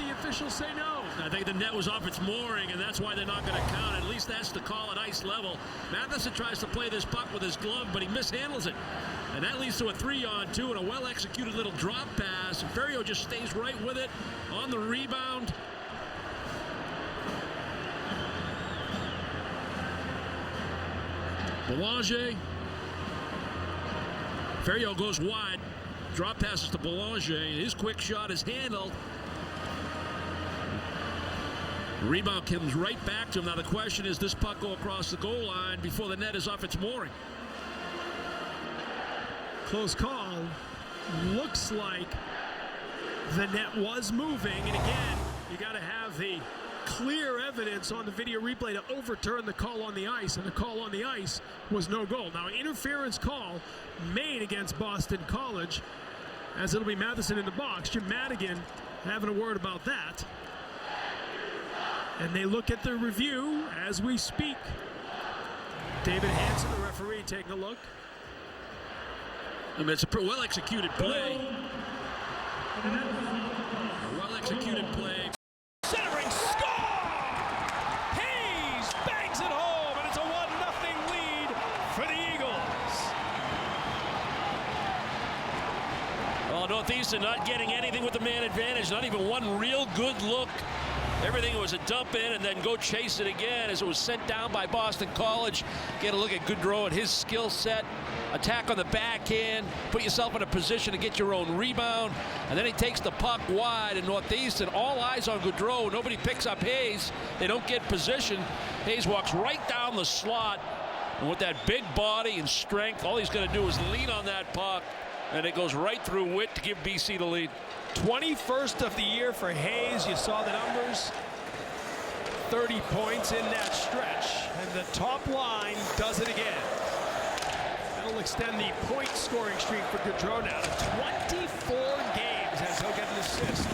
the officials say no. I think the net was off its mooring, and that's why they're not going to count. At least that's the call at ice level. Matheson tries to play this puck with his glove, but he mishandles it. And that leads to a 3-on-2 and a well-executed little drop pass. Ferrio just stays right with it on the rebound. Belanger. Ferrio goes wide. Drop passes to Belanger. His quick shot is handled. Rebound comes right back to him. Now the question is, this puck go across the goal line before the net is off its mooring? Close call. Looks like the net was moving. And again, you got to have the clear evidence on the video replay to overturn the call on the ice. And the call on the ice was no goal. Now, interference call made against Boston College, as it'll be Matheson in the box. Jim Madigan having a word about that. And they look at the review as we speak. David Hansen, the referee, taking a look. I mean, it's a well-executed play. A well-executed play. Centering, score! Hayes bangs it home, and it's a 1-0 lead for the Eagles. Well, Northeastern not getting anything with the man advantage, not even one real good look. Everything was a dump in and then go chase it again as it was sent down by Boston College. Get a look at Goodrow and his skill set. Attack on the backhand. Put yourself in a position to get your own rebound. And then he takes the puck wide, and Northeastern, all eyes on Goodrow. Nobody picks up Hayes. They don't get position. Hayes walks right down the slot. And with that big body and strength, all he's going to do is lean on that puck. And it goes right through Witt to give BC the lead. 21st of the year for Hayes. You saw the numbers. 30 points in that stretch. And the top line does it again. That'll extend the point scoring streak for Goodrow now to 24 games as he'll get an assist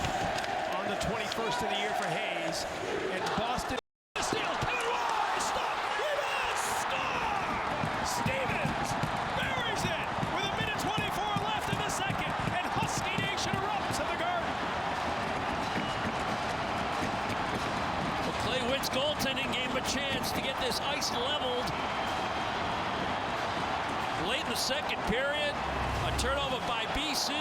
on the 21st of the year for Hayes. And Boston. Steal, Penrose, stop, rebound, score! Stevens buries it with 1:24 left in the second, and Husky Nation erupts at the Garden. Well, Clay Witt's goaltending gave him a chance to get this ice leveled. Late in the second period, a turnover by BC.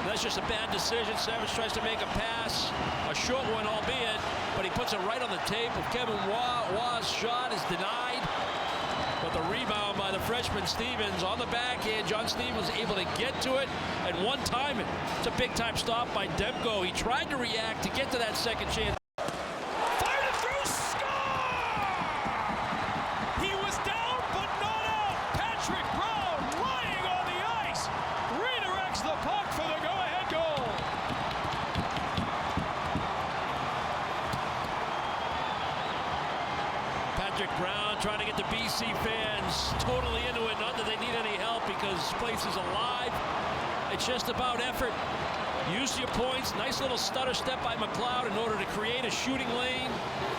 That's just a bad decision. Savage tries to make a pass, a short one albeit, but he puts it right on the tape of Kevin Waugh's shot is denied. But the rebound by the freshman Stevens on the backhand. John Stevens able to get to it and one-time it. It's a big-time stop by Demko. He tried to react to get to that second chance. Brown trying to get the BC fans totally into it. Not that they need any help because this place is alive. It's just about effort. Use your points. Nice little stutter step by McLeod in order to create a shooting lane.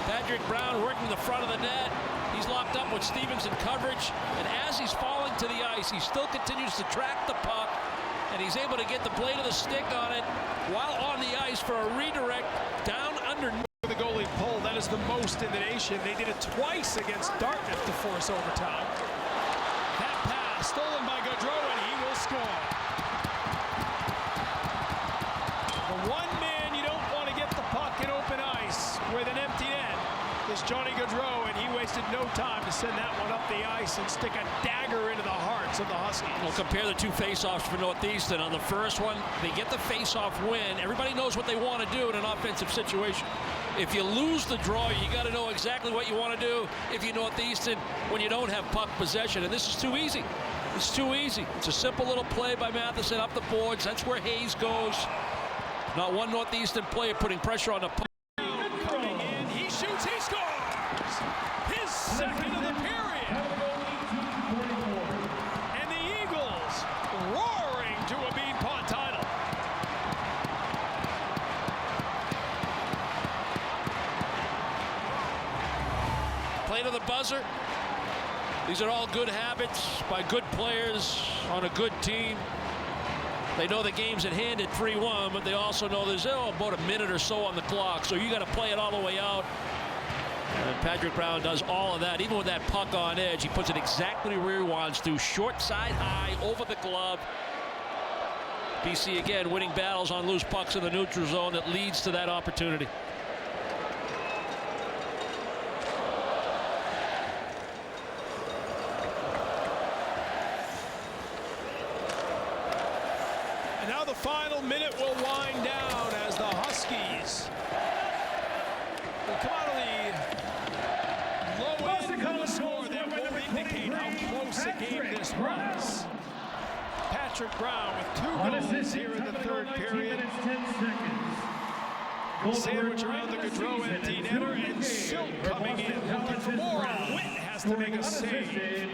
Patrick Brown working the front of the net. He's locked up with Stevens in coverage. And as he's falling to the ice, he still continues to track the puck. And he's able to get the blade of the stick on it while on the ice for a redirect down underneath. The goalie pull, that is the most in the nation. They did it twice against Dartmouth to force overtime. That pass stolen by Goodrow, and he will score. The one man you don't want to get the puck in open ice with an empty net is Johnny Goodrow, and he wasted no time to send that one up the ice and stick a dagger into the hearts of the Huskies. We'll compare the two faceoffs for Northeastern. On the first one, they get the faceoff win. Everybody knows what they want to do in an offensive situation. If you lose the draw, you got to know exactly what you want to do if you're Northeastern when you don't have puck possession. And this is too easy. It's too easy. It's a simple little play by Matheson up the boards. That's where Hayes goes. Not one Northeastern player putting pressure on the puck. Coming in, he shoots, he scores! His second of the period. And the Eagles roaring to a Beanpot title. Play to the buzzer. These are all good habits by good players on a good team. They know the game's at hand at 3-1, but they also know there's about a minute or so on the clock, so you got to play it all the way out. And Patrick Brown does all of that. Even with that puck on edge, he puts it exactly where he wants to. Short side high, over the glove. BC again winning battles on loose pucks in the neutral zone that leads to that opportunity. And now the final minute will wind down as the Huskies will come out of the low end with a score that will indicate how close a game this was. Patrick Brown with 2 goals here in the third period. Sandwich around the Gaudreau empty netter, and Silk coming in looking for more. Witt has to make a save.